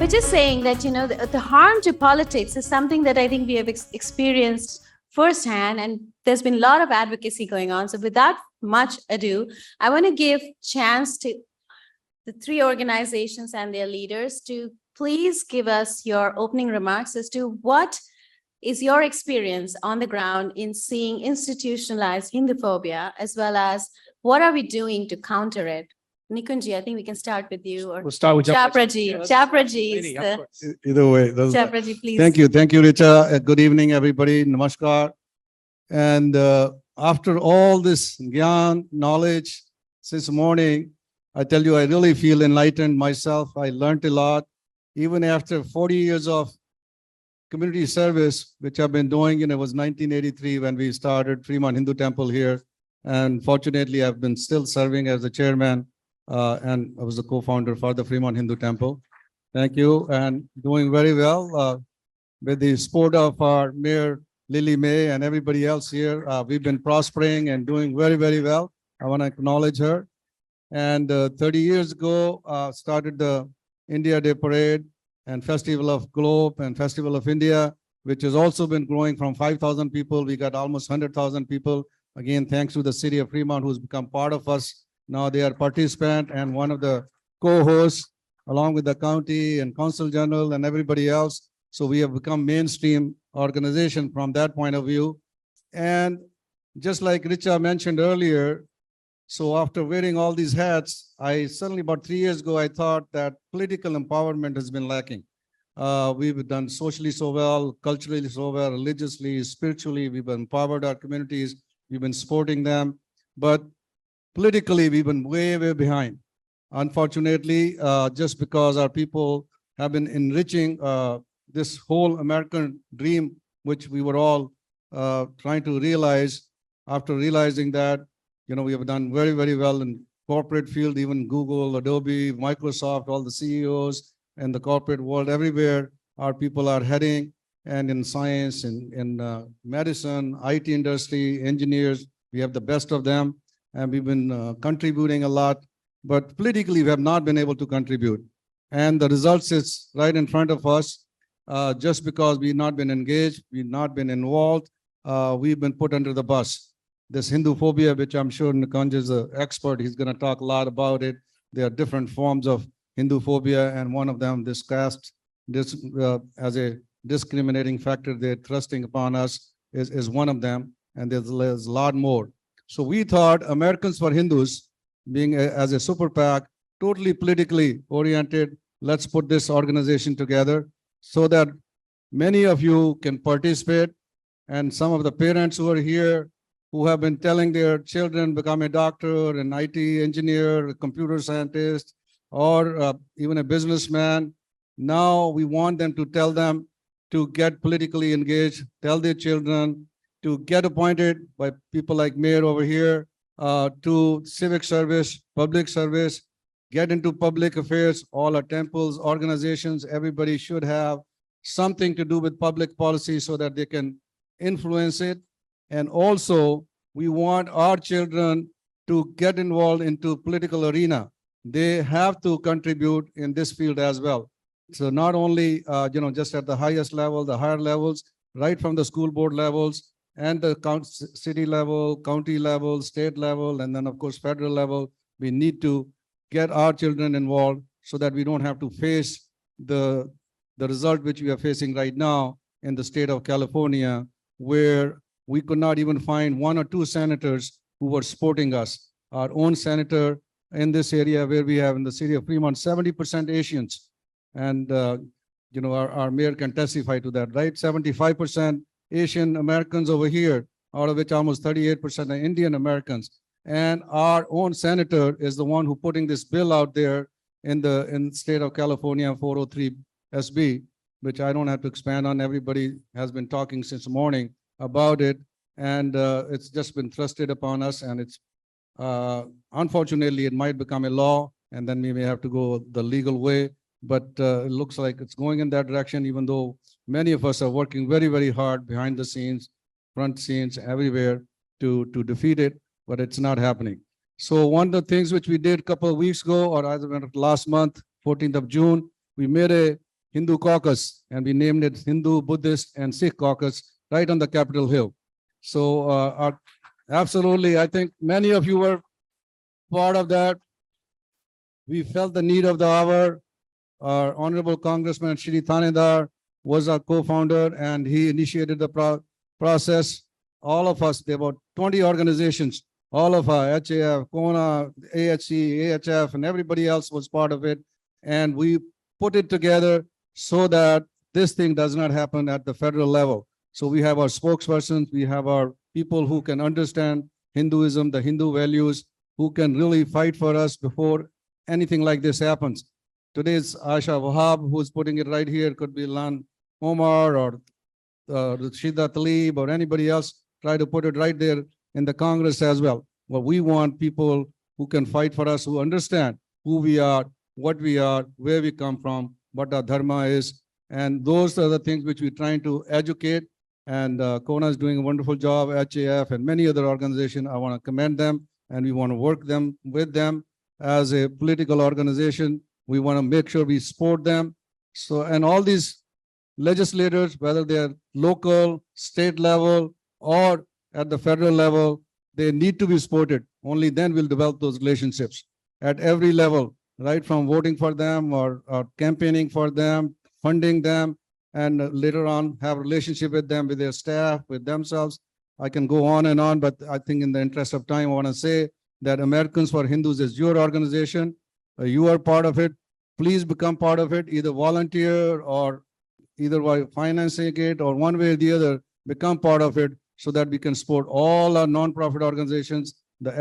was just saying that, the harm to politics is something that I think we have experienced firsthand, and there's been a lot of advocacy going on. So without much ado, I want to give chance to the three organizations and their leaders to please give us your opening remarks as to what is your experience on the ground in seeing institutionalized Hinduphobia, as well as what are we doing to counter it? Nikunji, I think we can start with you, or We'll start with Chapraji. Yes. Chapraji is Lady, of the course. Either way. Chapraji, please. Thank you, Richa. Good evening, everybody. Namaskar. And after all this gyan, knowledge since morning, I tell you, I really feel enlightened myself. I learned a lot. Even after 40 years of community service, which I've been doing, it was 1983 when we started Fremont Hindu Temple here. And fortunately, I've been still serving as the chairman, and I was the co-founder for the Fremont Hindu Temple. Thank you, and doing very well with the support of our Mayor Lily May and everybody else here. We've been prospering and doing very, very well. I want to acknowledge her. And 30 years ago, started the India Day Parade and Festival of Globe and Festival of India, which has also been growing from 5,000 people. We got almost 100,000 people. Again, thanks to the city of Fremont, who's become part of us. Now they are participant and one of the co-hosts, along with the county and council general and everybody else. So we have become mainstream organization from that point of view. And just like Richa mentioned earlier, so after wearing all these hats, I suddenly about 3 years ago, I thought that political empowerment has been lacking. We've done socially so well, culturally so well, religiously, spiritually, we've empowered our communities, we've been supporting them, but politically, we've been way, way behind. Unfortunately, just because our people have been enriching this whole American dream, which we were all trying to realize. After realizing that, we have done very, very well in corporate field, even Google, Adobe, Microsoft, all the CEOs and the corporate world, everywhere our people are heading, and in science, in medicine, IT industry, engineers, we have the best of them, and we've been contributing a lot, but politically we have not been able to contribute. And the results is right in front of us. Just because we've not been engaged, we've not been involved, we've been put under the bus. This Hinduphobia, which I'm sure Nikunj is an expert, he's going to talk a lot about it. There are different forms of Hinduphobia, and one of them, this caste, as a discriminating factor they're thrusting upon us is one of them, and there's a lot more. So we thought Americans for Hindus, being as a super PAC, totally politically oriented, let's put this organization together so that many of you can participate, and some of the parents who are here, who have been telling their children become a doctor, an IT engineer, a computer scientist, or even a businessman. Now we want them to tell them to get politically engaged, tell their children to get appointed by people like Mayor over here, to civic service, public service, get into public affairs. All our temples, organizations, everybody should have something to do with public policy so that they can influence it. And also, we want our children to get involved into political arena. They have to contribute in this field as well. So not only, just at the highest level, the higher levels, right from the school board levels and the city level, county level, state level, and then of course, federal level, we need to get our children involved so that we don't have to face the result which we are facing right now in the state of California, where we could not even find 1 or 2 senators who were supporting us. Our own senator in this area where we have in the city of Fremont, 70% Asians. And, our mayor can testify to that, right? 75% Asian Americans over here, out of which almost 38% are Indian Americans. And our own senator is the one who putting this bill out there in the state of California, 403 SB, which I don't have to expand on. Everybody has been talking since morning about it, and it's just been thrusted upon us, and it's unfortunately it might become a law, and then we may have to go the legal way, but it looks like it's going in that direction, even though many of us are working very, very hard behind the scenes, front scenes, everywhere to defeat it, but it's not happening. So one of the things which we did a couple of weeks ago, or either last month, 14th of June, we made a Hindu caucus, and we named it Hindu, Buddhist, and Sikh caucus right on the Capitol Hill. So absolutely, I think many of you were part of that. We felt the need of the hour. Our Honorable Congressman Shri Thanedar was our co-founder, and he initiated the process. All of us, there were 20 organizations, all of our HAF, KONA, AHC, AHF, and everybody else was part of it. And we put it together so that this thing does not happen at the federal level. So we have our spokespersons, we have our people who can understand Hinduism, the Hindu values, who can really fight for us before anything like this happens. Today's Asha Wahab, who's putting it right here, could be Lan Omar or Shida Talib or anybody else, try to put it right there in the Congress as well. Well, we want people who can fight for us, who understand who we are, what we are, where we come from, what our dharma is. And those are the things which we're trying to educate. And Kona is doing a wonderful job, HAF and many other organizations. I want to commend them, and we want to work with them as a political organization. We want to make sure we support them. So, and all these legislators, whether they're local, state level, or at the federal level, they need to be supported. Only then we'll develop those relationships at every level, right from voting for them or campaigning for them, funding them, and later on have a relationship with them, with their staff, with themselves. I can go on and on, but I think in the interest of time, I want to say that Americans for Hindus is your organization. You are part of it. Please become part of it, either volunteer or either by financing it or one way or the other, become part of it so that we can support all our nonprofit organizations, the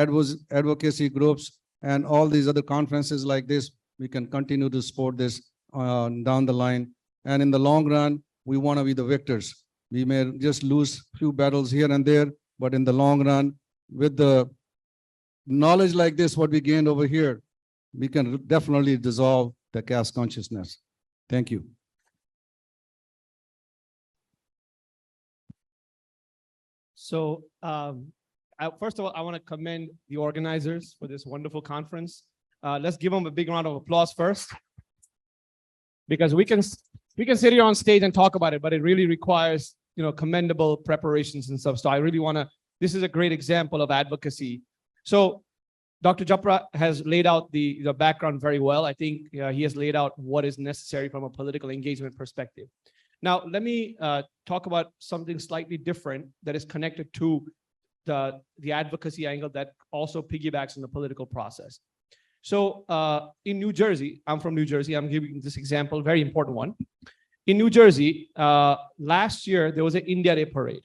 advocacy groups, and all these other conferences like this. We can continue to support this down the line. And in the long run, we want to be the victors. We may just lose a few battles here and there, but in the long run, with the knowledge like this, what we gained over here, we can definitely dissolve the caste consciousness. Thank you. So first of all, I want to commend the organizers for this wonderful conference. Let's give them a big round of applause first, because we can sit here on stage and talk about it, but it really requires, commendable preparations and stuff. So I really want to, this is a great example of advocacy. So Dr. Japra has laid out the background very well. I think he has laid out what is necessary from a political engagement perspective. Now, let me talk about something slightly different that is connected to the advocacy angle that also piggybacks on the political process. So in New Jersey, I'm from New Jersey. I'm giving this example, very important one. In New Jersey, last year, there was an India Day parade.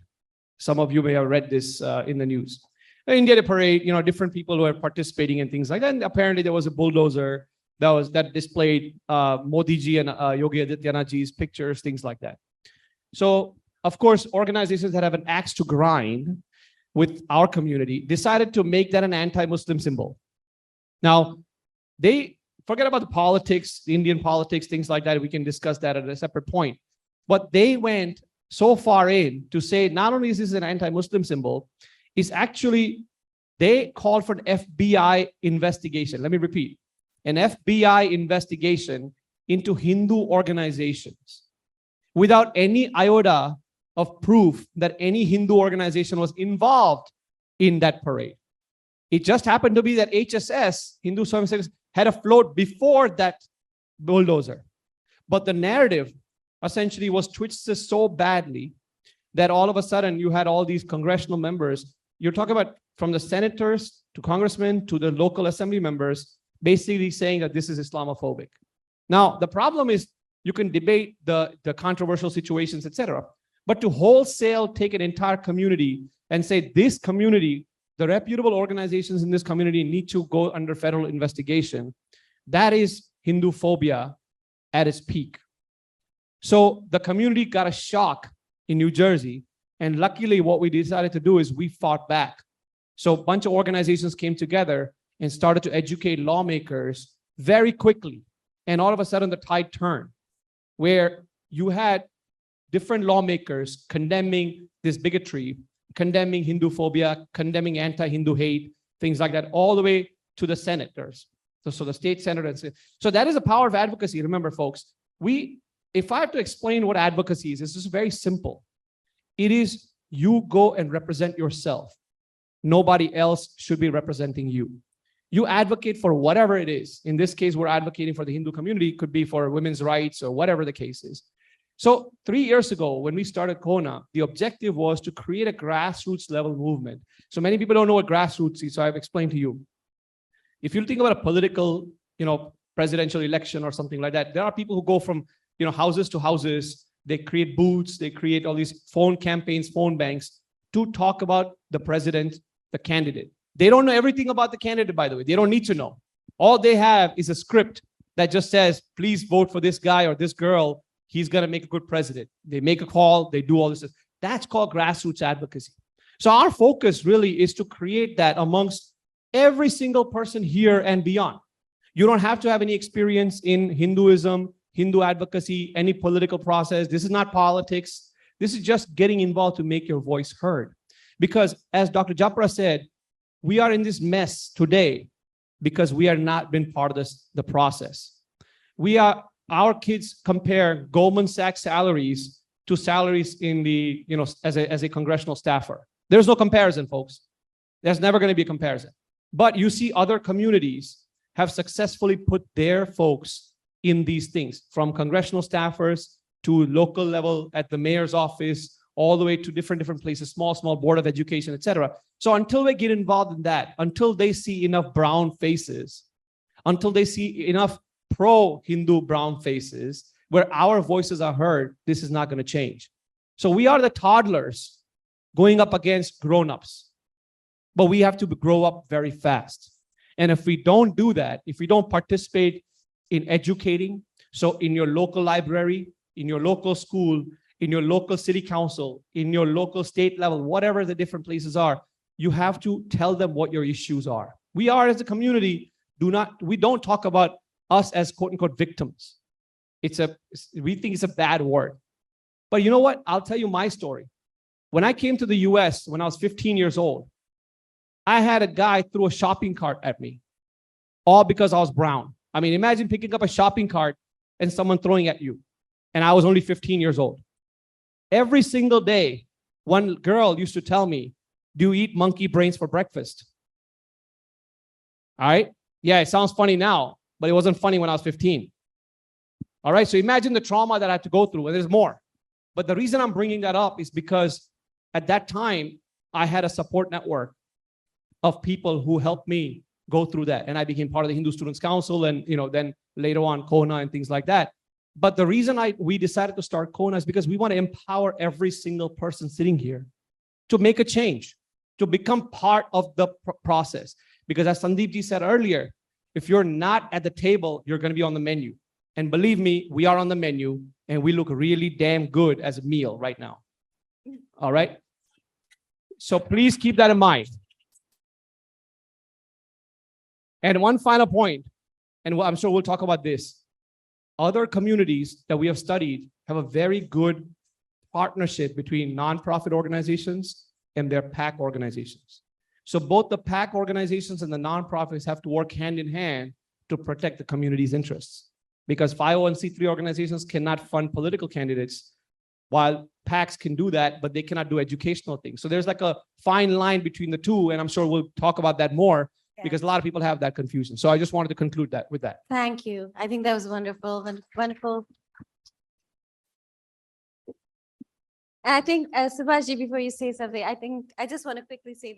Some of you may have read this in the news. The India Day parade, different people who are participating in things like that. And apparently there was a bulldozer that displayed Modi ji and Yogi Adityanath ji's pictures, things like that. So, of course, organizations that have an axe to grind with our community decided to make that an anti-Muslim symbol. Now, they forget about the politics, the Indian politics, things like that. We can discuss that at a separate point. But they went so far in to say not only is this an anti-Muslim symbol, is actually, they called for an FBI investigation. Let me repeat, an FBI investigation into Hindu organizations without any iota of proof that any Hindu organization was involved in that parade. It just happened to be that HSS, Hindu Service, had a float before that bulldozer. But the narrative essentially was twisted so badly that all of a sudden you had all these congressional members. You're talking about from the senators to congressmen to the local assembly members, basically saying that this is Islamophobic. Now, the problem is you can debate the controversial situations, etc. But to wholesale take an entire community and say this community, the reputable organizations in this community need to go under federal investigation, that is Hindu phobia at its peak. So the community got a shock in New Jersey. And luckily, what we decided to do is we fought back. So a bunch of organizations came together and started to educate lawmakers very quickly. And all of a sudden, the tide turned, where you had different lawmakers condemning this bigotry, condemning Hindu phobia, condemning anti-Hindu hate, things like that, all the way to the senators. So the state senators. So that is the power of advocacy. Remember, folks, we if I have to explain what advocacy is, it's just very simple. It is you go and represent yourself. Nobody else should be representing you. You advocate for whatever it is. In this case, we're advocating for the Hindu community. It could be for women's rights or whatever the case is. So 3 years ago, when we started Kona, the objective was to create a grassroots level movement. So many people don't know what grassroots is, so I've explained to you. If you think about a political, presidential election or something like that, there are people who go from, houses to houses. They create booths, they create all these phone campaigns, phone banks to talk about the president, the candidate. They don't know everything about the candidate, by the way. They don't need to know. All they have is a script that just says, please vote for this guy or this girl. He's going to make a good president. They make a call. They do all this. That's called grassroots advocacy. So our focus really is to create that amongst every single person here and beyond. You don't have to have any experience in Hinduism, Hindu advocacy, any political process. This is not politics. This is just getting involved to make your voice heard. Because as Dr. Japra said, we are in this mess today because we are not been part of the process. Our kids compare Goldman Sachs salaries to salaries in the, as a congressional staffer. There's no comparison, folks. There's never going to be a comparison. But you see other communities have successfully put their folks in these things, from congressional staffers to local level at the mayor's office, all the way to different places, small board of education, etc. So until they get involved in that, until they see enough brown faces, until they see enough pro-Hindu brown faces where our voices are heard, this is not going to change. So we are the toddlers going up against grown-ups, but we have to grow up very fast. And if we don't do that, if we don't participate in educating, so in your local library, in your local school, in your local city council, in your local state level, whatever the different places are, you have to tell them what your issues are. We are, as a community, we don't talk about us as quote unquote victims. We think it's a bad word. But you know what? I'll tell you my story. When I came to the US, when I was 15 years old, I had a guy throw a shopping cart at me, all because I was brown. I mean, imagine picking up a shopping cart and someone throwing at you. And I was only 15 years old. Every single day, one girl used to tell me, do you eat monkey brains for breakfast? All right. Yeah, it sounds funny now, but it wasn't funny when I was 15. All right. So imagine the trauma that I had to go through, and there's more. But the reason I'm bringing that up is because at that time, I had a support network of people who helped me go through that. And I became part of the Hindu Students Council and, then later on Kona and things like that. But the reason we decided to start Kona is because we want to empower every single person sitting here to make a change, to become part of the process. Because as Sandeep ji said earlier, if you're not at the table, you're going to be on the menu. And believe me, we are on the menu and we look really damn good as a meal right now. All right. So please keep that in mind. And one final point, and I'm sure we'll talk about this. Other communities that we have studied have a very good partnership between nonprofit organizations and their PAC organizations. So both the PAC organizations and the nonprofits have to work hand in hand to protect the community's interests. Because 501c3 organizations cannot fund political candidates, while PACs can do that, but they cannot do educational things. So there's like a fine line between the two, and I'm sure we'll talk about that more. Yeah. Because a lot of people have that confusion. So I just wanted to conclude that with that. Thank you. I think that was wonderful. Wonderful. And I think, Subhash, before you say something, I just want to quickly say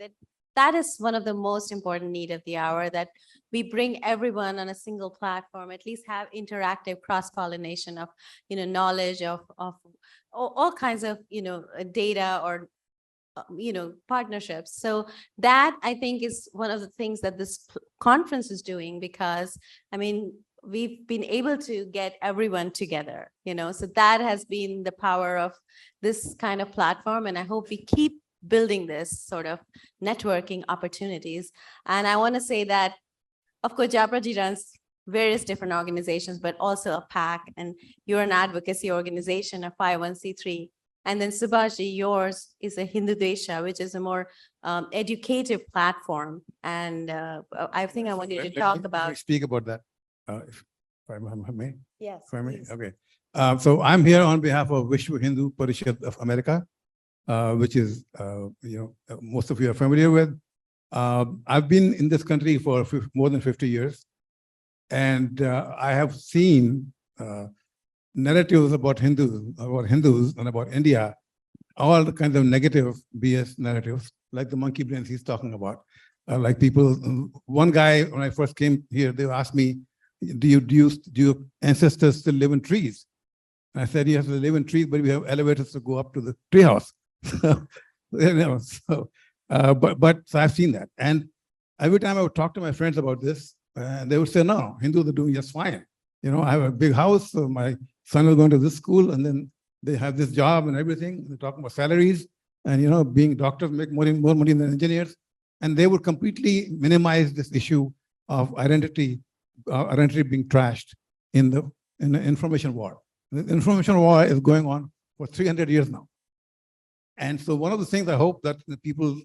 that is one of the most important need of the hour, that we bring everyone on a single platform, at least have interactive cross-pollination of, knowledge of all kinds of, data or partnerships. So that, I think, is one of the things that this conference is doing, because we've been able to get everyone together, so that has been the power of this kind of platform. And I hope we keep building this sort of networking opportunities. And I want to say that, of course, Japra ji runs various different organizations, but also a PAC, and you're an advocacy organization, a 501c3. And then Subhash ji, yours is a Hindu Desha, which is a more educative platform. And I think I want you to talk about. Speak about that, if I may. Yes. If I may. please. Okay. So I'm here on behalf of Vishwa Hindu Parishad of America, which is, most of you are familiar with. I've been in this country for more than 50 years, and I have seen narratives about Hindus and about India, all the kinds of negative BS narratives, like the monkey brains he's talking about. Like people, one guy, when I first came here, they asked me, do your ancestors still live in trees? And I said, yes, they live in trees, but we have elevators to go up to the treehouse. So I've seen that. And every time I would talk to my friends about this, they would say, no, Hindus are doing just fine. I have a big house, so my son is going to this school, and then they have this job and everything. They're talking about salaries, and being doctors make more money than engineers. And they would completely minimize this issue of identity being trashed in the information war. The information war is going on for 300 years now. And so one of the things I hope that the people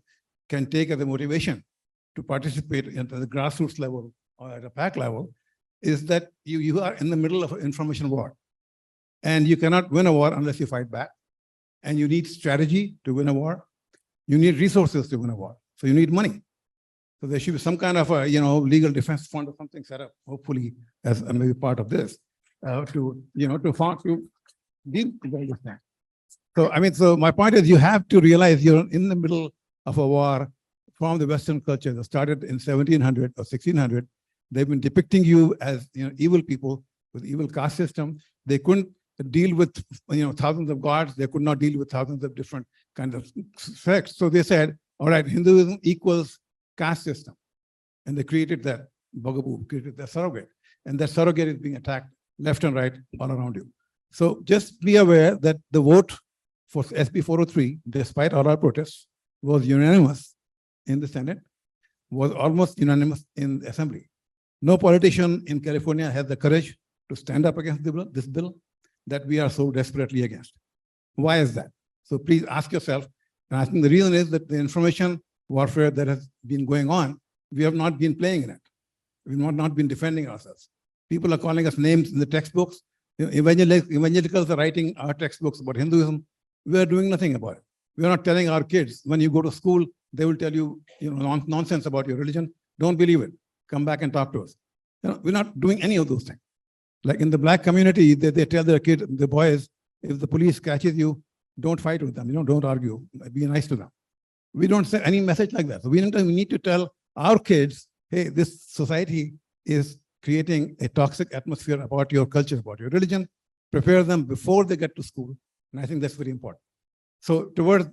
can take as a motivation to participate at the grassroots level or at a pack level is that you are in the middle of an information war. And you cannot win a war unless you fight back. And you need strategy to win a war. You need resources to win a war. So you need money. So there should be some kind of a legal defense fund or something set up, hopefully, as maybe part of this, to deal with this thing. So my point is, you have to realize you're in the middle of a war from the Western culture that started in 1700 or 1600. They've been depicting you as evil people with evil caste system. They couldn't deal with thousands of gods. They could not deal with thousands of different kinds of sects. So they said, all right, Hinduism equals caste system. And they created that bugaboo, created that surrogate. And that surrogate is being attacked left and right all around you. So just be aware that the vote for SB 403, despite all our protests, was unanimous in the Senate, was almost unanimous in the Assembly. No politician in California has the courage to stand up against this bill that we are so desperately against. Why is that? So please ask yourself, and I think the reason is that the information warfare that has been going on, we have not been playing in it. We've not been defending ourselves. People are calling us names in the textbooks. Evangelicals are writing our textbooks about Hinduism. We are doing nothing about it. We are not telling our kids, when you go to school, they will tell you, nonsense about your religion. Don't believe it. Come back and talk to us. We're not doing any of those things. Like in the Black community, they tell their kids, the boys, if the police catches you, don't fight with them. Don't argue. Be nice to them. We don't say any message like that. So we need to tell our kids, hey, this society is creating a toxic atmosphere about your culture, about your religion. Prepare them before they get to school. And I think that's very important. So towards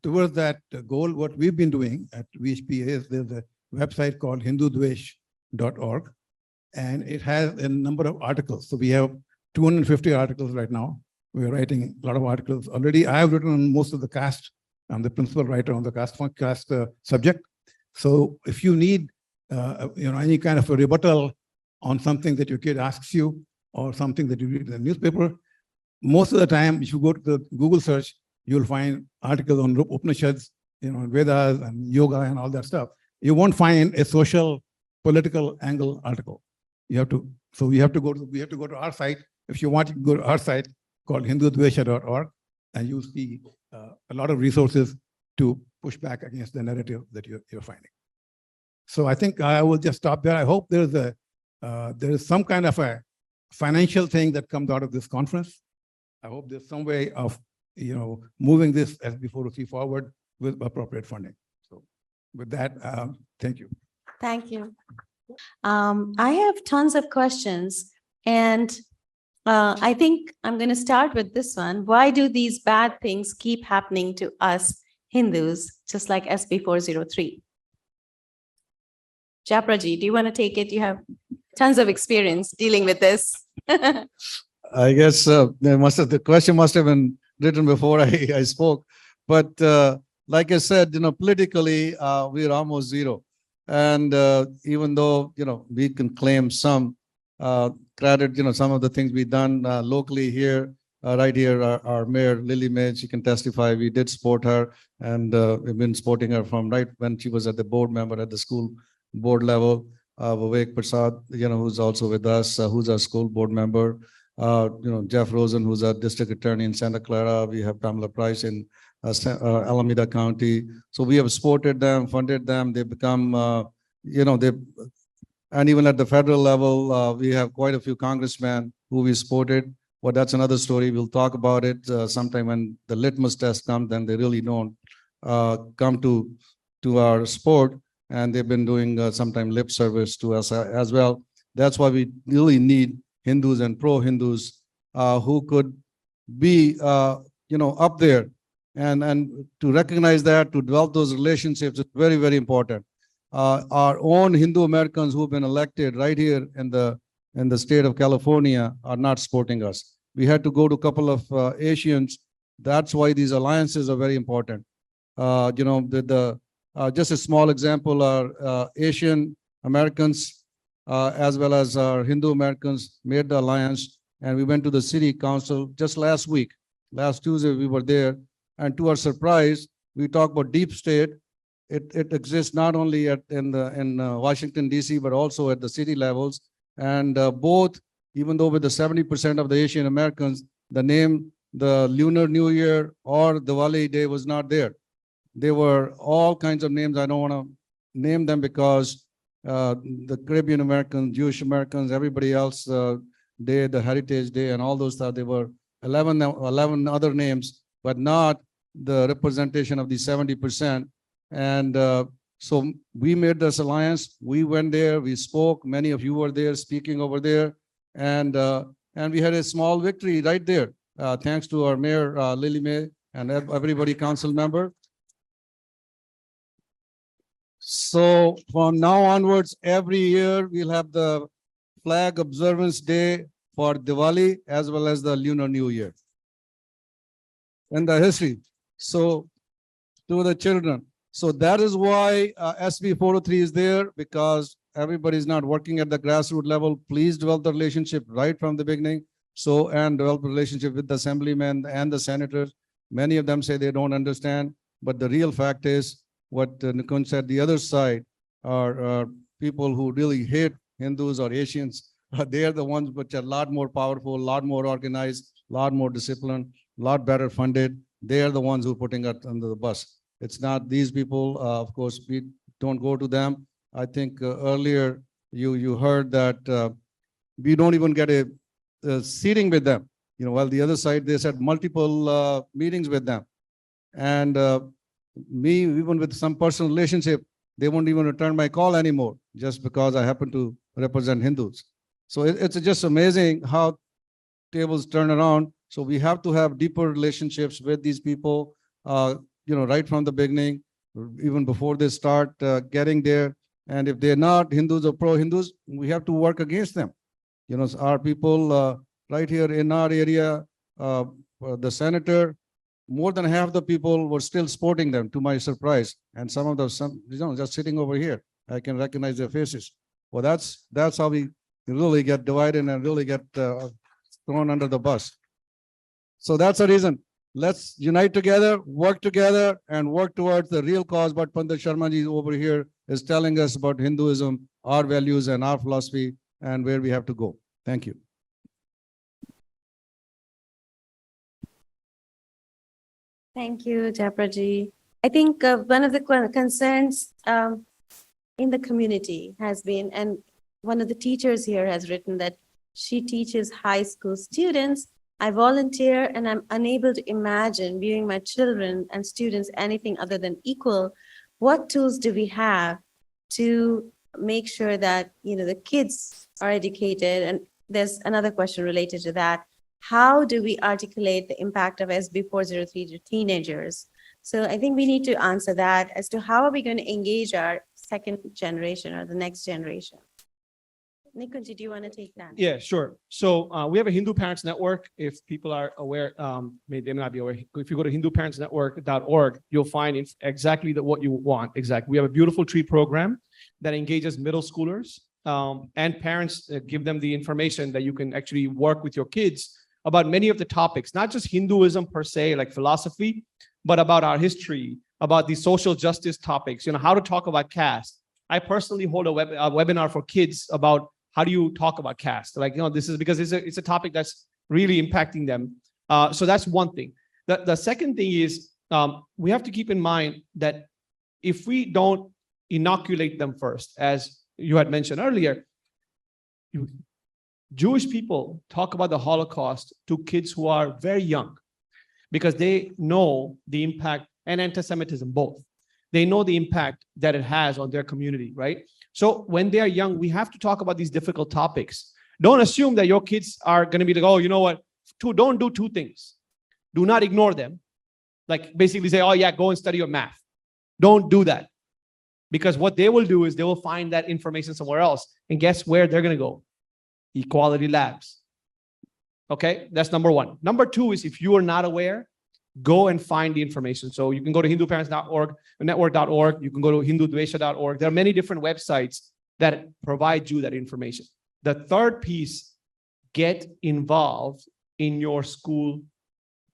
that goal, what we've been doing at VHPA is there's a website called hindudvesh.org, and it has a number of articles. So we have 250 articles right now. We're writing a lot of articles already. I have written on most of the caste. I'm the principal writer on the caste subject. So if you need any kind of a rebuttal on something that your kid asks you or something that you read in the newspaper, most of the time, if you go to the Google search, you'll find articles on Upanishads, Vedas and yoga and all that stuff. You won't find a social, political angle article. We have to go to our site. If you want, you can go to our site called hindudvesha.org, and you'll see a lot of resources to push back against the narrative that you're finding. So I think I will just stop there. I hope there is some kind of a financial thing that comes out of this conference. I hope there's some way of moving this SB 403 forward with appropriate funding. So with that, thank you. Thank you. I have tons of questions, and I think I'm going to start with this one. Why do these bad things keep happening to us Hindus, just like SB 403? Japraji, do you want to take it? You have tons of experience dealing with this. I guess the question must have been written before I spoke. But like I said, politically, we're almost zero. And even though, we can claim some credit, some of the things we've done locally here, right here, our mayor, Lily May, she can testify. We did support her, and we've been supporting her from right when she was at the board member at the school board level. Vivek Prasad, who's also with us, who's our school board member. Jeff Rosen, who's a district attorney in Santa Clara. We have Pamela Price in Alameda County. So we have supported them, funded them. They become, and even at the federal level, we have quite a few congressmen who we supported. But that's another story. We'll talk about it sometime when the litmus test comes. Then they really don't come to our sport, and they've been doing sometime lip service to us as well. That's why we really need Hindus and pro-Hindus who could be, up there, and to recognize that, to develop those relationships is very, very important. Our own Hindu Americans who've been elected right here in the state of California are not supporting us. We had to go to a couple of Asians. That's why these alliances are very important. Just a small example are Asian Americans as well as our Hindu Americans made the alliance, and we went to the city council just last week. Last Tuesday we were there, and to our surprise, we talked about deep state. It exists not only in Washington D.C. but also at the city levels, and both, even though with the 70% of the Asian Americans, the name the Lunar New Year or Diwali Day was not there. There were all kinds of names. I don't want to name them because the Caribbean Americans, Jewish Americans, everybody else Day, the Heritage Day, and all those stuff. There were 11 other names, but not the representation of the 70%. And so we made this alliance. We went there. We spoke. Many of you were there speaking over there, and we had a small victory right there, thanks to our mayor Lily May and everybody, council member. So from now onwards, every year we'll have the Flag Observance Day for Diwali as well as the Lunar New Year. And the history. So to the children. So that is why SB 403 is there, because everybody is not working at the grassroots level. Please develop the relationship right from the beginning. So, and develop a relationship with the assemblymen and the senators. Many of them say they don't understand, but the real fact is what Nikunj said, the other side are people who really hate Hindus or Asians. They are the ones which are a lot more powerful, a lot more organized, a lot more disciplined, a lot better funded. They are the ones who are putting us under the bus. It's not these people. Of course, we don't go to them. I think earlier you heard that we don't even get a seating with them. While the other side, they said multiple meetings with them. And me, even with some personal relationship, they won't even return my call anymore just because I happen to represent Hindus. So it's just amazing how tables turn around. So we have to have deeper relationships with these people, right from the beginning, even before they start getting there. And if they're not Hindus or pro-Hindus, we have to work against them. Our people right here in our area, the senator, more than half the people were still supporting them, to my surprise. And some of them, just sitting over here, I can recognize their faces. Well, that's how we really get divided and really get thrown under the bus. So that's the reason. Let's unite together, and work towards the real cause. But Pandit Sharma ji over here is telling us about Hinduism, our values and our philosophy, and where we have to go. Thank you. Thank you, Japra ji. I think one of the concerns in the community has been, and one of the teachers here has written that she teaches high school students. I volunteer and I'm unable to imagine viewing my children and students anything other than equal. What tools do we have to make sure that the kids are educated? And there's another question related to that. How do we articulate the impact of SB 403 to teenagers? So I think we need to answer that as to how are we going to engage our second generation or the next generation? Nikunj, do you want to take that? Yeah, sure. So we have a Hindu Parents Network. If people are aware, they may not be aware. If you go to hinduparentsnetwork.org, you'll find exactly what you want. Exactly. We have a beautiful tree program that engages middle schoolers and parents, give them the information that you can actually work with your kids about many of the topics, not just Hinduism per se, like philosophy, but about our history, about the social justice topics, how to talk about caste. I personally hold a webinar for kids about how do you talk about caste? Like, this is because it's a topic that's really impacting them. So that's one thing. The second thing is we have to keep in mind that if we don't inoculate them first, as you had mentioned earlier, Jewish people talk about the Holocaust to kids who are very young because they know the impact, and anti-Semitism both. They know the impact that it has on their community, right? So when they are young, we have to talk about these difficult topics. Don't assume that your kids are going to be like, oh, you know what? Don't do two things. Do not ignore them. Like basically say, oh yeah, go and study your math. Don't do that. Because what they will do is they will find that information somewhere else. And guess where they're going to go? Equality labs. Okay, that's number one. Number two is if you are not aware, go and find the information. So you can go to hinduparents.org, network.org. You can go to hindudvesha.org. There are many different websites that provide you that information. The third piece, get involved in your school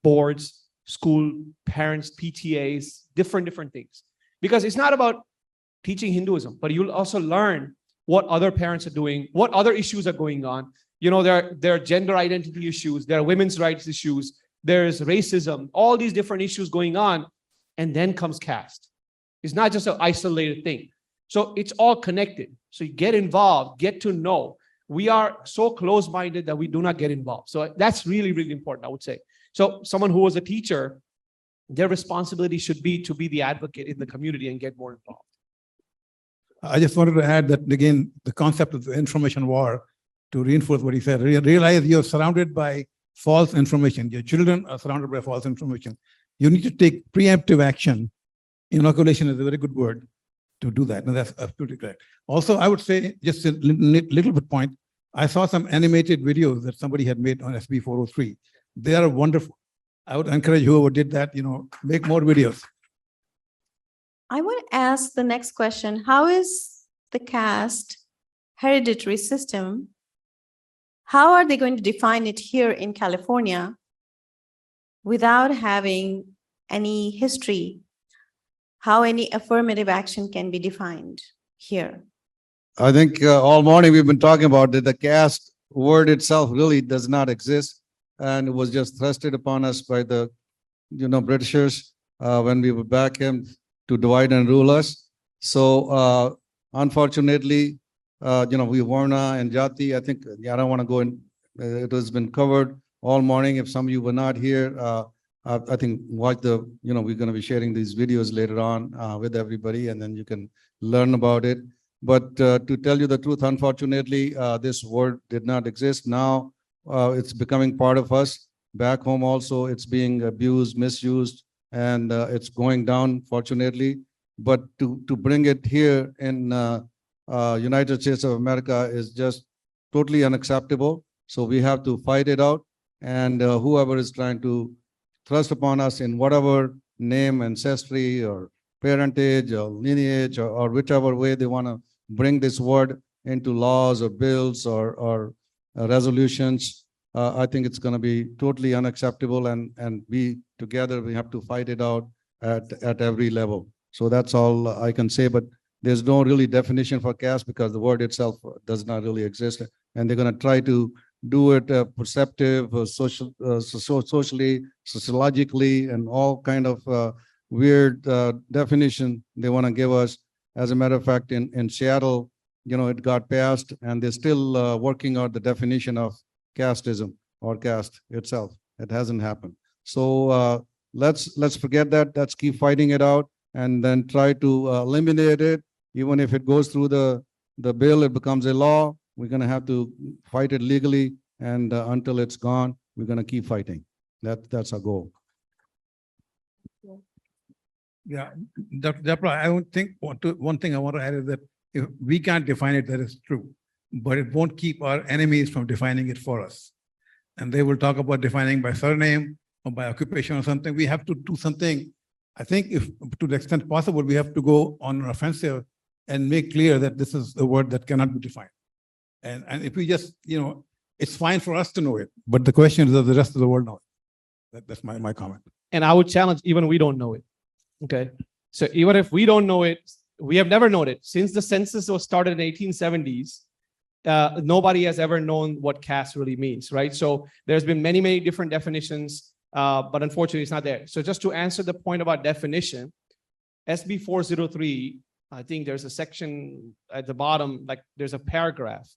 boards, school parents, PTAs, different things. Because it's not about teaching Hinduism, but you'll also learn what other parents are doing, what other issues are going on. You know, there are gender identity issues, there are women's rights issues, there's racism, all these different issues going on, and then comes caste. It's not just an isolated thing. So it's all connected. So you get involved, get to know. We are so close-minded that we do not get involved. So that's really, really important, I would say. So someone who was a teacher, their responsibility should be to be the advocate in the community and get more involved. I just wanted to add that, again, the concept of the information war, to reinforce what he said, realize you're surrounded by false information. Your children are surrounded by false information. You need to take preemptive action. Inoculation is a very good word to do that. And that's absolutely correct. Also, I would say, just a little bit point, I saw some animated videos that somebody had made on SB 403. They are wonderful. I would encourage whoever did that, make more videos. I want to ask the next question. How is the caste hereditary system? How are they going to define it here in California without having any history? How any affirmative action can be defined here? I think all morning we've been talking about that the caste word itself really does not exist. And it was just thrusted upon us by the, Britishers when we were back him to divide and rule us. So unfortunately, we Varna and Jati, I think, I don't want to go in, it has been covered all morning. If some of you were not here, I think watch we're going to be sharing these videos later on with everybody, and then you can learn about it. But to tell you the truth, unfortunately, this word did not exist. Now it's becoming part of us. Back home also, it's being abused, misused, and it's going down, fortunately. But to bring it here in United States of America is just totally unacceptable. So we have to fight it out. And whoever is trying to thrust upon us in whatever name, ancestry, or parentage, or lineage, or whichever way they want to bring this word into laws or bills or resolutions, I think it's going to be totally unacceptable. And we together, we have to fight it out at every level. So that's all I can say. But there's no really definition for caste because the word itself does not really exist. And they're going to try to do it perceptive, socially, sociologically, and all kind of weird definition they want to give us. As a matter of fact, in Seattle, it got passed, and they're still working out the definition of casteism or caste itself. It hasn't happened. So let's forget that. Let's keep fighting it out, and then try to eliminate it. Even if it goes through the bill, it becomes a law. We're going to have to fight it legally, and until it's gone, we're going to keep fighting. That's our goal. Yeah, Dr. Japra, I would think one thing I want to add is that if we can't define it, that is true, but it won't keep our enemies from defining it for us. And they will talk about defining by surname or by occupation or something. We have to do something. I think if to the extent possible, we have to go on an offensive and make clear that this is a word that cannot be defined. And if we just, it's fine for us to know it, but the question is, does the rest of the world know it? That's my comment. And I would challenge, even we don't know it. Okay. So even if we don't know it, we have never known it. Since the census was started in the 1870s, nobody has ever known what caste really means, right? So there's been many, many different definitions, but unfortunately it's not there. So just to answer the point about definition, SB 403, I think there's a section at the bottom, like there's a paragraph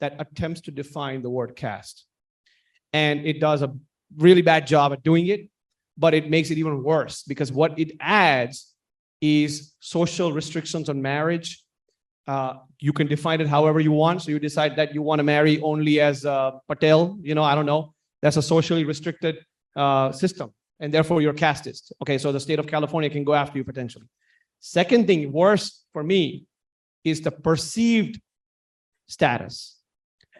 that attempts to define the word caste. And it does a really bad job at doing it, but it makes it even worse because what it adds is social restrictions on marriage. You can define it however you want. So you decide that you want to marry only as Patel, I don't know. That's a socially restricted system. And therefore you're casteist. Okay, so the state of California can go after you potentially. Second thing, worse for me, is the perceived status.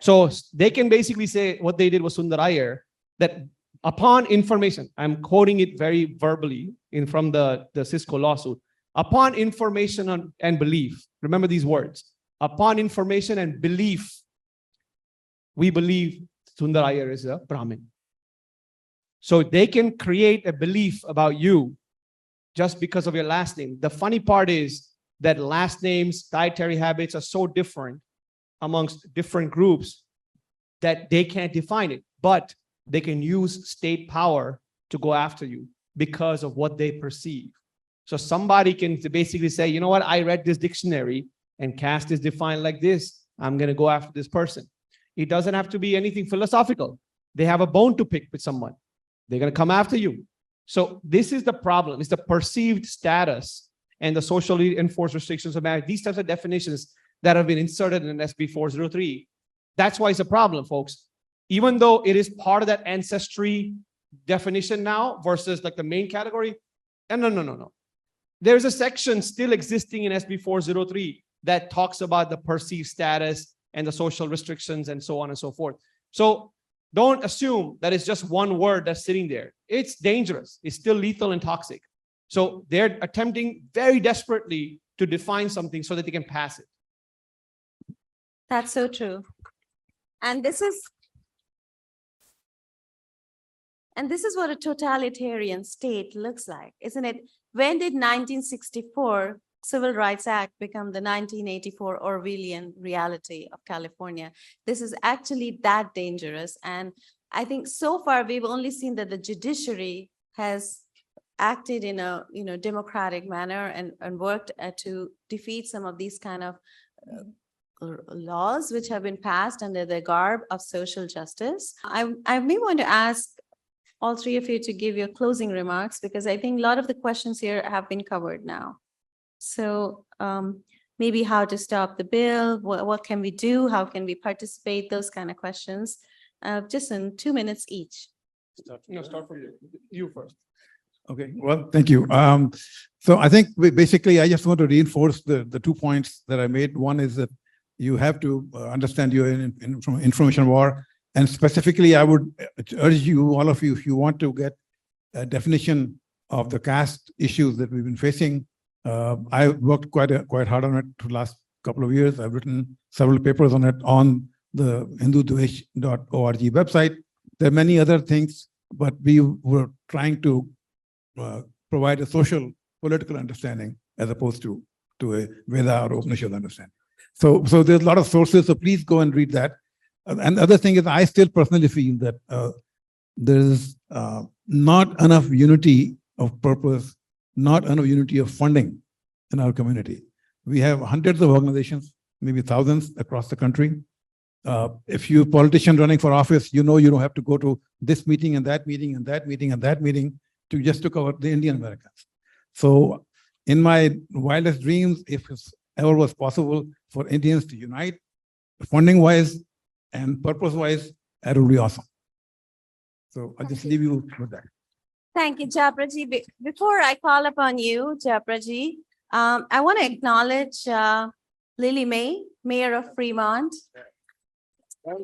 So they can basically say what they did with Sundar Iyer, that upon information, I'm quoting it very verbally from the Cisco lawsuit, upon information and belief, remember these words, upon information and belief, we believe Sundar Iyer is a Brahmin. So they can create a belief about you just because of your last name. The funny part is that last names, dietary habits are so different amongst different groups that they can't define it, but they can use state power to go after you because of what they perceive. So somebody can basically say, you know what, I read this dictionary and caste is defined like this. I'm going to go after this person. It doesn't have to be anything philosophical. They have a bone to pick with someone. They're going to come after you. So this is the problem. It's the perceived status and the socially enforced restrictions of marriage. These types of definitions that have been inserted in SB 403. That's why it's a problem, folks. Even though it is part of that ancestry definition now versus like the main category. And no. There's a section still existing in SB 403 that talks about the perceived status and the social restrictions and so on and so forth. So don't assume that it's just one word that's sitting there. It's dangerous. It's still lethal and toxic. So they're attempting very desperately to define something so that they can pass it. That's so true. And this is what a totalitarian state looks like, isn't it? When did 1964 Civil Rights Act become the 1984 Orwellian reality of California? This is actually that dangerous. And I think so far we've only seen that the judiciary has acted in a democratic manner and worked to defeat some of these kind of laws which have been passed under the garb of social justice. I may want to ask all three of you to give your closing remarks, because I think a lot of the questions here have been covered now. So maybe how to stop the bill, what can we do, how can we participate, those kind of questions, just in 2 minutes each. Start from you first. Okay, well, thank you. So I think I just want to reinforce the 2 points that I made. One is that you have to understand you're in information war. And specifically, I would urge you, all of you, if you want to get a definition of the caste issues that we've been facing. I worked quite hard on it for the last couple of years. I've written several papers on it on the hindudvesh.org website. There are many other things, but we were trying to provide a social, political understanding as opposed to a Veda or Upanishad understanding. So there's a lot of sources, so please go and read that. And the other thing is, I still personally feel that there is not enough unity of purpose, not enough unity of funding in our community. We have hundreds of organizations, maybe thousands across the country. If you're a politician running for office, you don't have to go to this meeting and that meeting and that meeting and that meeting to cover the Indian Americans. So in my wildest dreams, if it ever was possible for Indians to unite, funding-wise and purpose-wise, that would be awesome. So I'll just leave you with that. Thank you, Japraji. Before I call upon you, Japraji, I want to acknowledge Lily May, Mayor of Fremont. I'd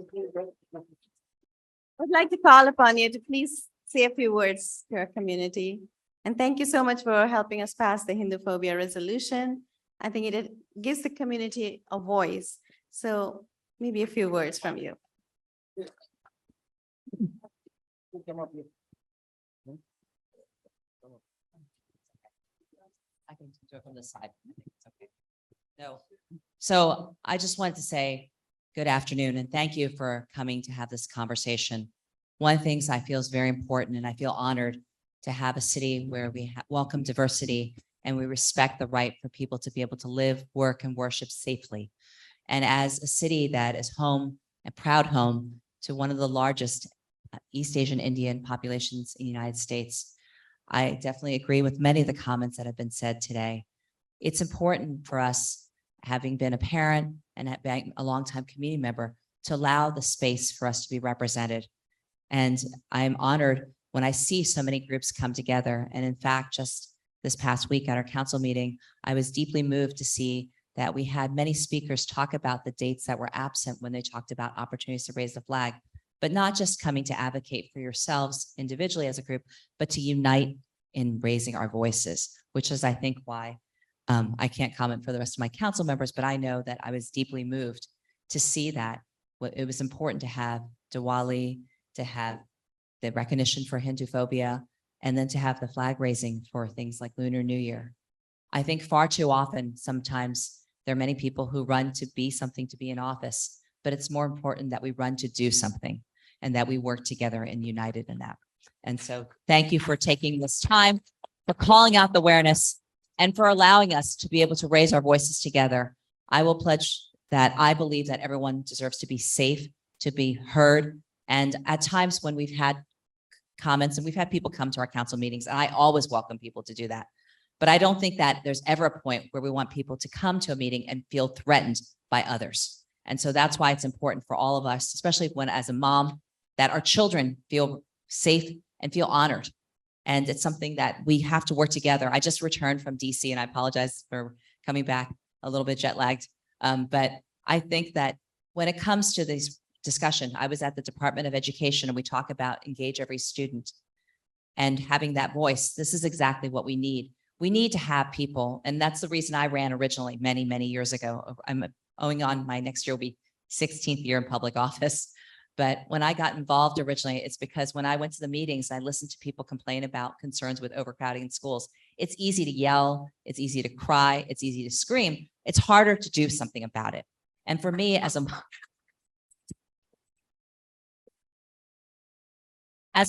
like to call upon you to please say a few words to our community. And thank you so much for helping us pass the Hinduphobia resolution. I think it gives the community a voice. So maybe a few words from you. I can do it from the side. It's okay. No. So I just wanted to say Good afternoon, and thank you for coming to have this conversation. One of the things I feel is very important, and I feel honored to have a city where we welcome diversity and we respect the right for people to be able to live, work, and worship safely. And as a city that is home, a proud home to one of the largest East Asian Indian populations in the United States, I definitely agree with many of the comments that have been said today. It's important for us, having been a parent and being a longtime community member, to allow the space for us to be represented. And I'm honored when I see so many groups come together. And in fact, just this past week at our council meeting, I was deeply moved to see that we had many speakers talk about the dates that were absent when they talked about opportunities to raise the flag, but not just coming to advocate for yourselves individually as a group, but to unite in raising our voices, which is, I think, why I can't comment for the rest of my council members, but I know that I was deeply moved to see that it was important to have Diwali, to have the recognition for Hindu phobia, and then to have the flag raising for things like Lunar New Year. I think far too often, sometimes there are many people who run to be something, to be in office, but it's more important that we run to do something and that we work together and united in that. And so thank you for taking this time, for calling out the awareness, and for allowing us to be able to raise our voices together. I will pledge that I believe that everyone deserves to be safe, to be heard. And at times when we've had comments, and we've had people come to our council meetings, and I always welcome people to do that. But I don't think that there's ever a point where we want people to come to a meeting and feel threatened by others. And so that's why it's important for all of us, especially when as a mom, that our children feel safe and feel honored. And it's something that we have to work together. I just returned from DC, and I apologize for coming back a little bit jet lagged. But I think that when it comes to this discussion, I was at the Department of Education, and we talk about engage every student and having that voice. This is exactly what we need. We need to have people, and that's the reason I ran originally many, many years ago. I'm owing on my next year will be 16th year in public office. But when I got involved originally, it's because when I went to the meetings, I listened to people complain about concerns with overcrowding in schools. It's easy to yell, it's easy to cry, it's easy to scream. It's harder to do something about it. And for me, as a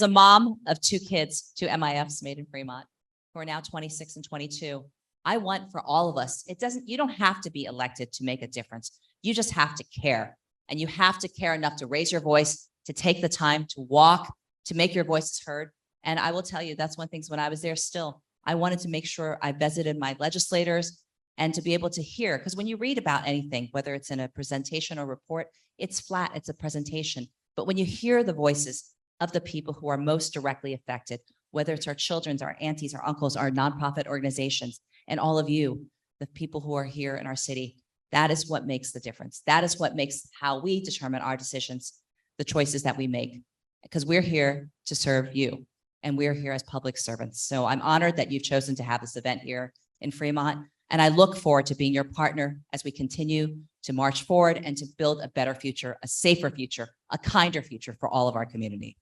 mom of two kids, two MIFs made in Fremont, who are now 26 and 22, I want for all of us, you don't have to be elected to make a difference. You just have to care. And you have to care enough to raise your voice, to take the time to walk, to make your voices heard. And I will tell you, that's one of the things when I was there still, I wanted to make sure I visited my legislators and to be able to hear, because when you read about anything, whether it's in a presentation or report, it's flat, it's a presentation. But when you hear the voices of the people who are most directly affected, whether it's our children's, our aunties, our uncles, our nonprofit organizations, and all of you, the people who are here in our city, that is what makes the difference. That is what makes how we determine our decisions, the choices that we make, because we're here to serve you and we're here as public servants. So I'm honored that you've chosen to have this event here in Fremont. And I look forward to being your partner as we continue to march forward and to build a better future, a safer future, a kinder future for all of our community.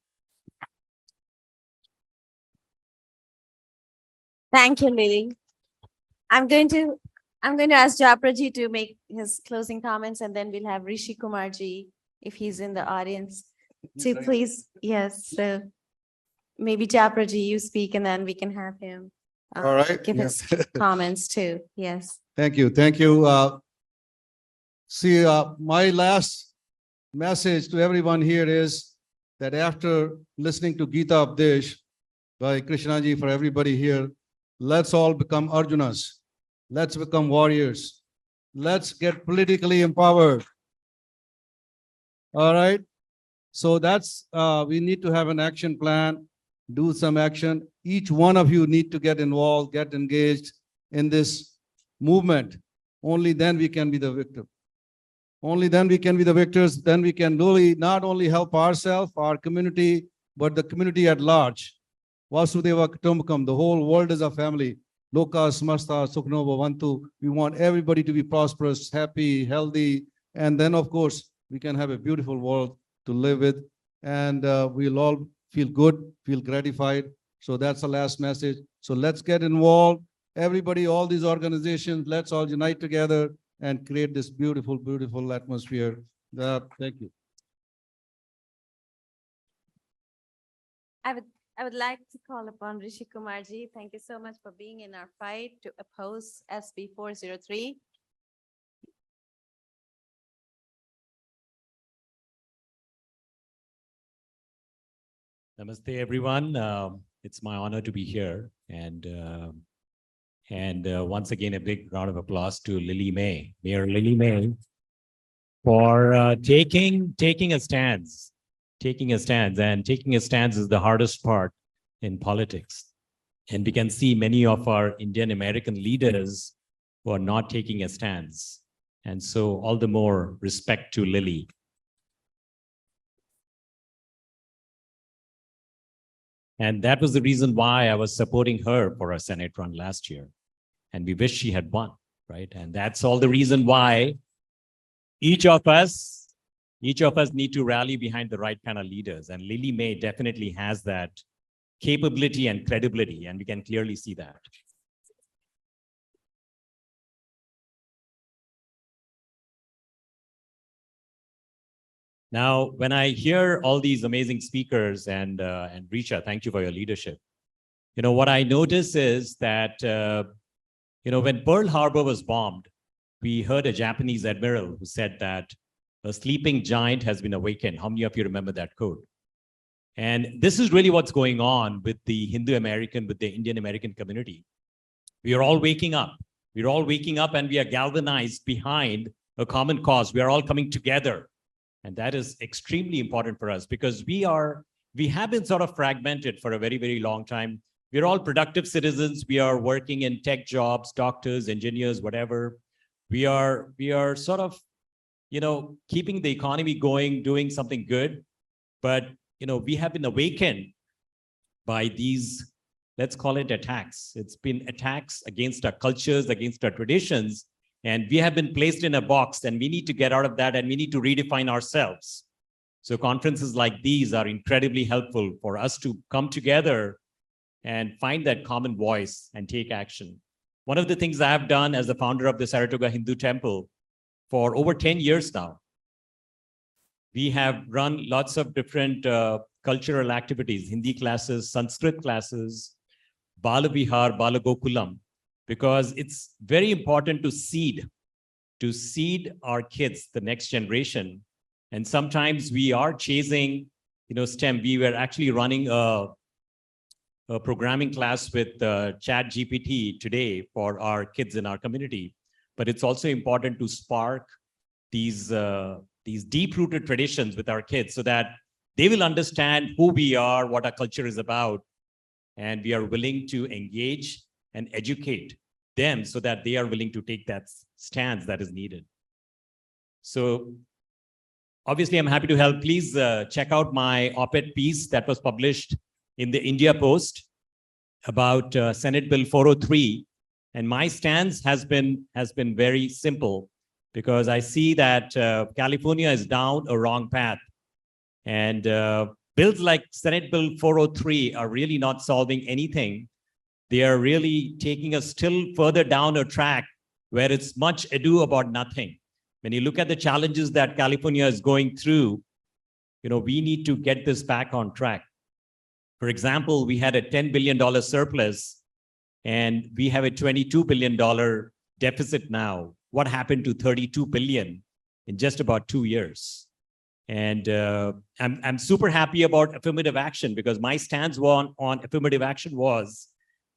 Thank you, Lily. I'm going to ask Japraji to make his closing comments, and then we'll have Rishi Kumarji, if he's in the audience, to please. Yes, so maybe Japraji, you speak, and then we can have him All right. give his comments too. Yes. Thank you. Thank you. My last message to everyone here is that after listening to Gita Updesh by Krishnaji, for everybody here, let's all become Arjunas. Let's become warriors. Let's get politically empowered. All right. So that's, we need to have an action plan, do some action. Each one of you need to get involved, get engaged in this movement. Only then we can be the victor. Only then we can be the victors. Then we can really not only help ourselves, our community, but the community at large. Vasudeva Kutumbakam, the whole world is a family. Loka Samasta Sukhno Bhavantu. We want everybody to be prosperous, happy, healthy, and then of course we can have a beautiful world to live with, and we'll all feel good, feel gratified. So that's the last message. So let's get involved. Everybody, all these organizations, let's all unite together and create this beautiful, beautiful atmosphere Thank you. I would like to call upon Rishi Kumarji. Thank you so much for being in our fight to oppose SB 403. Namaste, everyone. It's my honor to be here. And once again, a big round of applause to Lily May, Mayor Lily May, for taking a stance. Taking a stance. And taking a stance is the hardest part in politics. And we can see many of our Indian American leaders who are not taking a stance. And so all the more respect to Lily. And that was the reason why I was supporting her for a Senate run last year. And we wish she had won, right? And that's all the reason why each of us need to rally behind the right kind of leaders. And Lily May definitely has that capability and credibility, and we can clearly see that. Now, when I hear all these amazing speakers and Richa, thank you for your leadership. You know, what I notice is that, when Pearl Harbor was bombed, we heard a Japanese admiral who said that a sleeping giant has been awakened. How many of you remember that quote? And this is really what's going on with the Hindu American, with the Indian American community. We are all waking up. We're all waking up and we are galvanized behind a common cause. We are all coming together. And that is extremely important for us because we have been sort of fragmented for a very, very long time. We're all productive citizens. We are working in tech jobs, doctors, engineers, whatever. We are sort of, keeping the economy going, doing something good. But, we have been awakened by these, let's call it attacks. It's been attacks against our cultures, against our traditions. And we have been placed in a box and we need to get out of that and we need to redefine ourselves. So conferences like these are incredibly helpful for us to come together and find that common voice and take action. One of the things I have done as the founder of the Saratoga Hindu Temple for over 10 years now, we have run lots of different cultural activities, Hindi classes, Sanskrit classes, Bala Vihar, Bala Gokulam, because it's very important to seed our kids, the next generation. And sometimes we are chasing, STEM. We were actually running a programming class with Chat GPT today for our kids in our community. But it's also important to spark these deep-rooted traditions with our kids so that they will understand who we are, what our culture is about, and we are willing to engage and educate them so that they are willing to take that stance that is needed. So obviously, I'm happy to help. Please check out my op-ed piece that was published in the India Post about Senate Bill 403. And my stance has been very simple because I see that California is down a wrong path. And bills like Senate Bill 403 are really not solving anything. They are really taking us still further down a track where it's much ado about nothing. When you look at the challenges that California is going through, we need to get this back on track. For example, we had a $10 billion surplus and we have a $22 billion deficit now. What happened to $32 billion in just about 2 years? And I'm super happy about affirmative action because my stance on affirmative action was,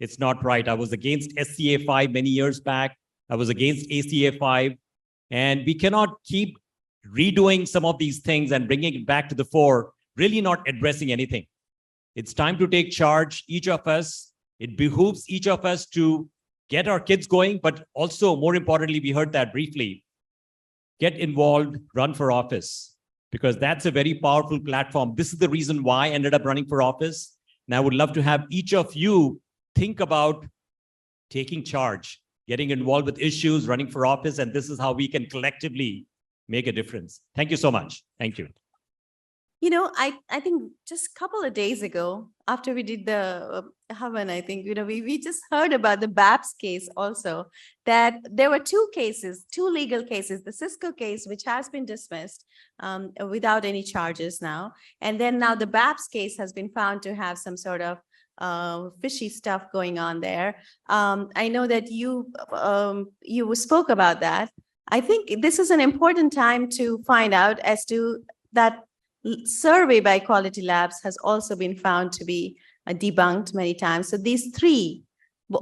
it's not right. I was against SCA 5 many years back. I was against ACA 5. And we cannot keep redoing some of these things and bringing it back to the fore, really not addressing anything. It's time to take charge, each of us. It behooves each of us to get our kids going, but also, more importantly, we heard that briefly, get involved, run for office, because that's a very powerful platform. This is the reason why I ended up running for office. And I would love to have each of you think about taking charge, getting involved with issues, running for office, and this is how we can collectively make a difference. Thank you so much. Thank you. I think just a couple of days ago, after we did the Havan, I think, we just heard about the BAPS case also, that there were two legal cases, the Cisco case, which has been dismissed without any charges now. And then now the BAPS case has been found to have some sort of fishy stuff going on there. I know that you spoke about that. I think this is an important time to find out as to that survey by Quality Labs has also been found to be debunked many times. So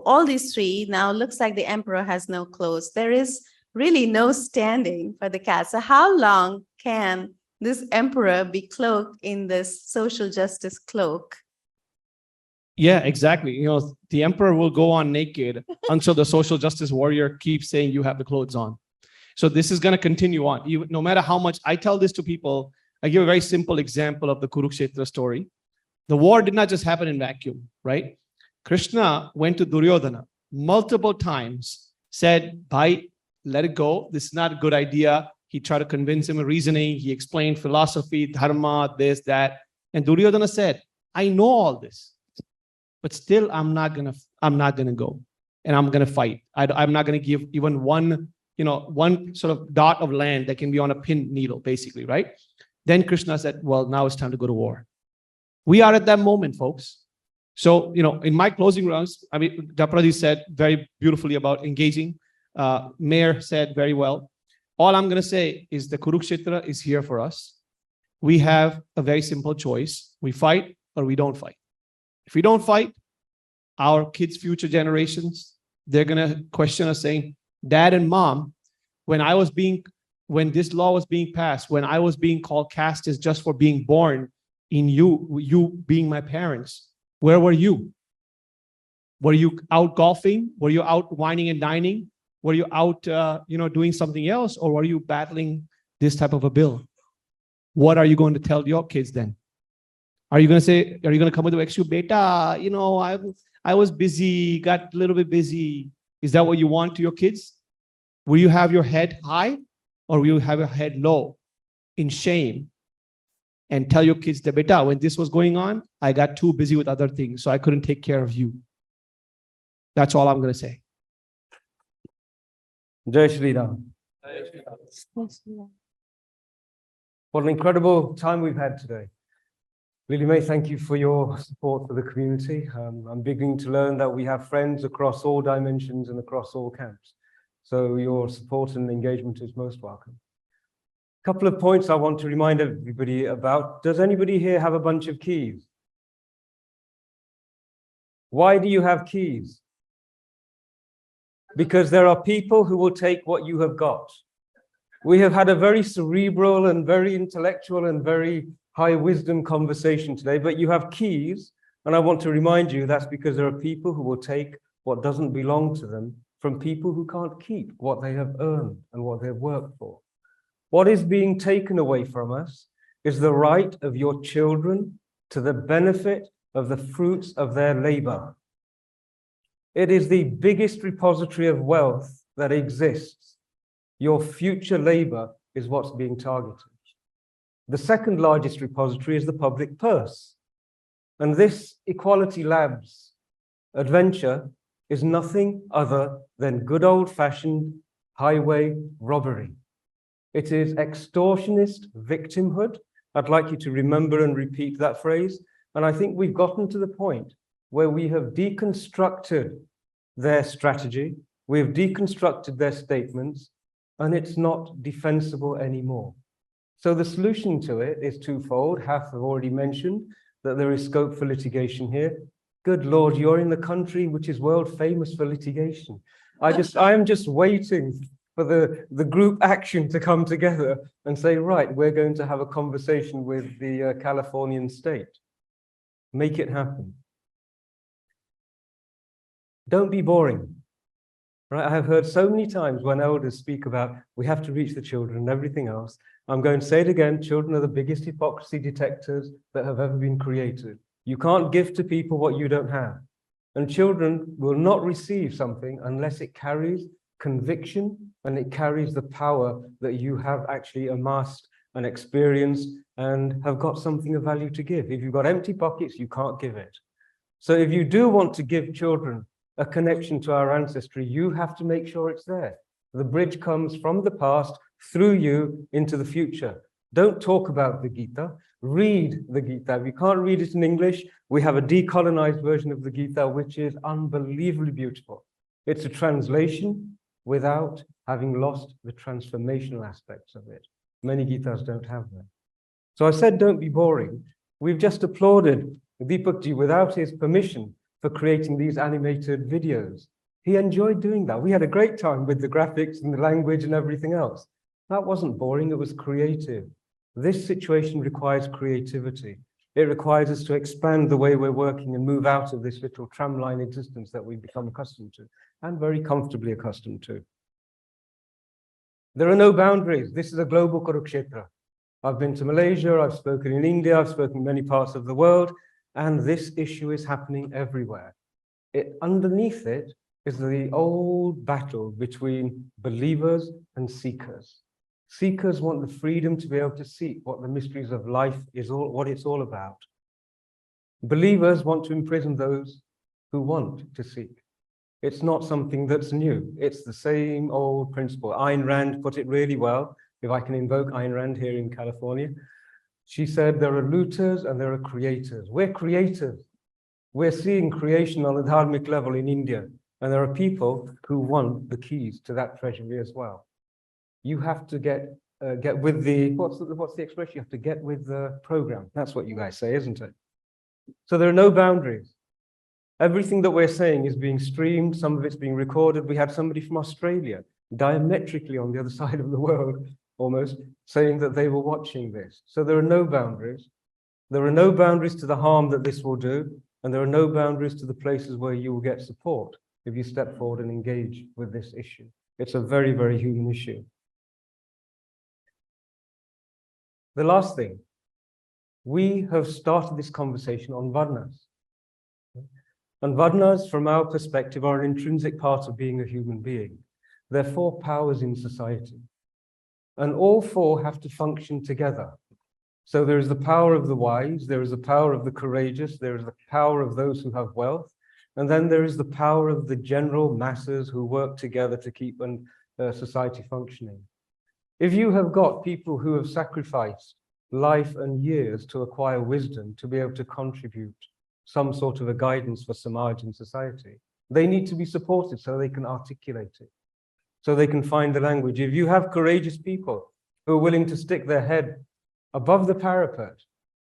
all these three now looks like the emperor has no clothes. There is really no standing for the caste. So how long can this emperor be cloaked in this social justice cloak? Yeah, exactly. The emperor will go on naked until the social justice warrior keeps saying you have the clothes on. So this is going to continue on. No matter how much I tell this to people, I give a very simple example of the Kurukshetra story. The war did not just happen in vacuum, right? Krishna went to Duryodhana multiple times, said, "Bhai, let it go. This is not a good idea." He tried to convince him of reasoning. He explained philosophy, dharma, this, that. And Duryodhana said, "I know all this, but still I'm not gonna go, and I'm gonna fight. I'm not gonna give even one sort of dot of land that can be on a pin needle, basically, right?" Then Krishna said, "Well, now it's time to go to war." We are at that moment, folks. So, in my closing rounds, Japraji said very beautifully about engaging. Mayor said very well. All I'm going to say is the Kurukshetra is here for us. We have a very simple choice. We fight or we don't fight. If we don't fight, our kids' future generations, they're going to question us saying, "Dad and Mom, when this law was being passed, when I was being called caste is just for being born in you being my parents, where were you? Were you out golfing? Were you out wining and dining? Were you out, doing something else? Or were you battling this type of a bill? What are you going to tell your kids then? Are you going to come with the excuse, beta, I was busy, got a little bit busy. Is that what you want to your kids? Will you have your head high? Or will you have your head low in shame and tell your kids that, beta, when this was going on, I got too busy with other things, so I couldn't take care of you. That's all I'm going to say. Jai Shri Ram. What an incredible time we've had today. Lily May, thank you for your support for the community. I'm beginning to learn that we have friends across all dimensions and across all camps. So your support and engagement is most welcome. A couple of points I want to remind everybody about. Does anybody here have a bunch of keys? Why do you have keys? Because there are people who will take what you have got. We have had a very cerebral and very intellectual and very high wisdom conversation today, but you have keys. And I want to remind you that's because there are people who will take what doesn't belong to them from people who can't keep what they have earned and what they've worked for. What is being taken away from us is the right of your children to the benefit of the fruits of their labor. It is the biggest repository of wealth that exists. Your future labor is what's being targeted. The second largest repository is the public purse. And this Equality Labs adventure is nothing other than good old-fashioned highway robbery. It is extortionist victimhood. I'd like you to remember and repeat that phrase. And I think we've gotten to the point where we have deconstructed their strategy, we have deconstructed their statements, and it's not defensible anymore. So the solution to it is twofold. Haf have already mentioned that there is scope for litigation here. Good Lord, you're in the country which is world famous for litigation. I am just waiting for the group action to come together and say, right, we're going to have a conversation with the Californian state. Make it happen. Don't be boring. Right? I have heard so many times when elders speak about we have to reach the children and everything else. I'm going to say it again, children are the biggest hypocrisy detectors that have ever been created. You can't give to people what you don't have. And children will not receive something unless it carries conviction and it carries the power that you have actually amassed and experienced and have got something of value to give. If you've got empty pockets, you can't give it. So if you do want to give children a connection to our ancestry, you have to make sure it's there. The bridge comes from the past through you into the future. Don't talk about the Gita, read the Gita. If you can't read it in English, we have a decolonized version of the Gita, which is unbelievably beautiful. It's a translation without having lost the transformational aspects of it. Many Gitas don't have that. So I said, don't be boring. We've just applauded Deepakji without his permission for creating these animated videos. He enjoyed doing that. We had a great time with the graphics and the language and everything else. That wasn't boring, it was creative. This situation requires creativity. It requires us to expand the way we're working and move out of this little tramline existence that we've become accustomed to and very comfortably accustomed to. There are no boundaries. This is a global Kurukshetra. I've been to Malaysia, I've spoken in India, I've spoken in many parts of the world, and this issue is happening everywhere. Underneath it is the old battle between believers and seekers. Seekers want the freedom to be able to seek what the mysteries of life is what it's all about. Believers want to imprison those who want to seek. It's not something that's new. It's the same old principle. Ayn Rand put it really well, if I can invoke Ayn Rand here in California. She said, there are looters and there are creators. We're creators. We're seeing creation on a dharmic level in India. And there are people who want the keys to that treasury as well. You have to get with the, what's the expression? You have to get with the program. That's what you guys say, isn't it? So there are no boundaries. Everything that we're saying is being streamed. Some of it's being recorded. We had somebody from Australia, diametrically on the other side of the world, almost, saying that they were watching this. So there are no boundaries. There are no boundaries to the harm that this will do. And there are no boundaries to the places where you will get support if you step forward and engage with this issue. It's a very, very human issue. The last thing, we have started this conversation on Varnas. And Varnas, from our perspective, are an intrinsic part of being a human being. They're four powers in society. And all four have to function together. So there is the power of the wise, there is the power of the courageous, there is the power of those who have wealth, and then there is the power of the general masses who work together to keep society functioning. If you have got people who have sacrificed life and years to acquire wisdom, to be able to contribute some sort of a guidance for Samaj and society, they need to be supported so they can articulate it, so they can find the language. If you have courageous people who are willing to stick their head above the parapet,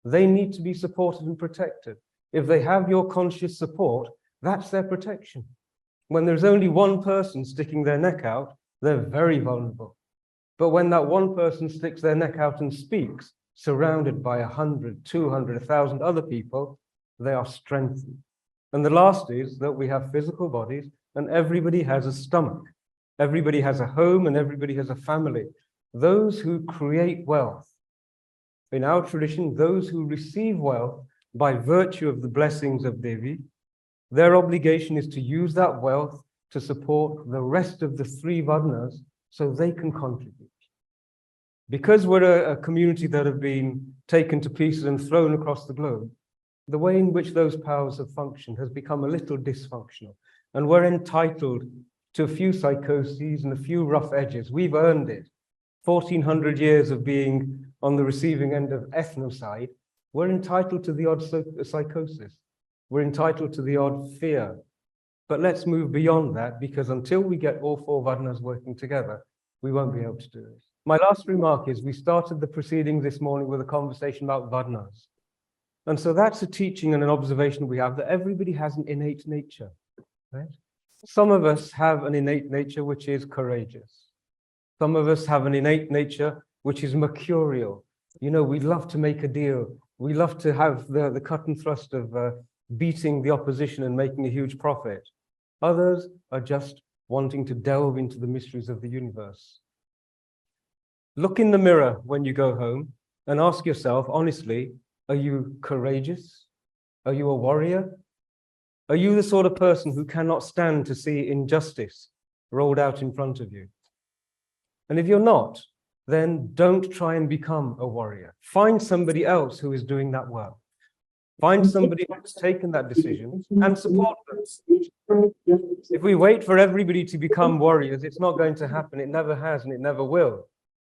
they need to be supported and protected. If they have your conscious support, that's their protection. When there's only one person sticking their neck out, they're very vulnerable. But when that one person sticks their neck out and speaks, surrounded by 100, 200, 1,000 other people, they are strengthened. And the last is that we have physical bodies and everybody has a stomach. Everybody has a home and everybody has a family. Those who create wealth, in our tradition, those who receive wealth by virtue of the blessings of Devi, their obligation is to use that wealth to support the rest of the three Varnas so they can contribute. Because we're a community that have been taken to pieces and thrown across the globe, the way in which those powers have functioned has become a little dysfunctional. And we're entitled to a few psychoses and a few rough edges. We've earned it. 1,400 years of being on the receiving end of ethnocide, we're entitled to the odd psychosis. We're entitled to the odd fear. But let's move beyond that, because until we get all four Varnas working together, we won't be able to do this. My last remark is we started the proceedings this morning with a conversation about Varnas. And so that's a teaching and an observation we have, that everybody has an innate nature, right? Some of us have an innate nature which is courageous. Some of us have an innate nature which is mercurial. You know, we love to make a deal. We love to have the cut and thrust of beating the opposition and making a huge profit. Others are just wanting to delve into the mysteries of the universe. Look in the mirror when you go home and ask yourself, honestly, are you courageous? Are you a warrior? Are you the sort of person who cannot stand to see injustice rolled out in front of you? And if you're not, then don't try and become a warrior. Find somebody else who is doing that work. Find somebody who's taken that decision and support them. If we wait for everybody to become warriors, it's not going to happen. It never has and it never will.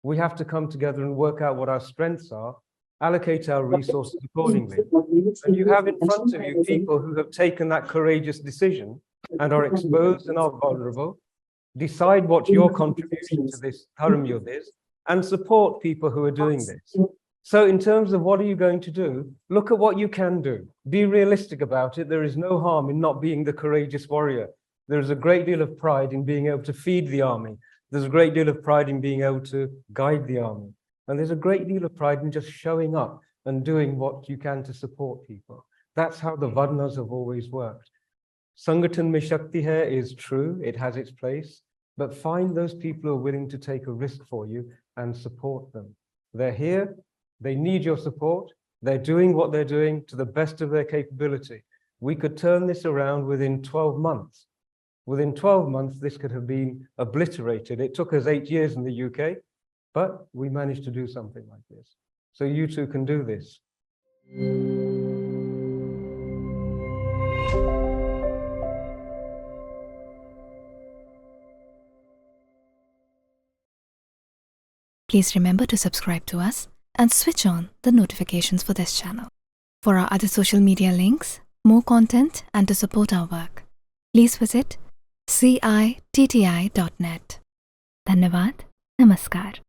We have to come together and work out what our strengths are, allocate our resources accordingly. And you have in front of you people who have taken that courageous decision and are exposed and are vulnerable. Decide what your contribution to this Dharmyud is and support people who are doing this. So in terms of what are you going to do, look at what you can do. Be realistic about it. There is no harm in not being the courageous warrior. There is a great deal of pride in being able to feed the army. There's a great deal of pride in being able to guide the army. And there's a great deal of pride in just showing up and doing what you can to support people. That's how the Varnas have always worked. Sangathan mein Shakti hai is true, it has its place, but find those people who are willing to take a risk for you and support them. They're here, they need your support, they're doing what they're doing to the best of their capability. We could turn this around within 12 months. Within 12 months, this could have been obliterated. It took us 8 years in the UK, but we managed to do something like this. So you too can do this. Please remember to subscribe to us and switch on the notifications for this channel. For our other social media links, more content, and to support our work, please visit citti.net. Dhanyavad. Namaskar.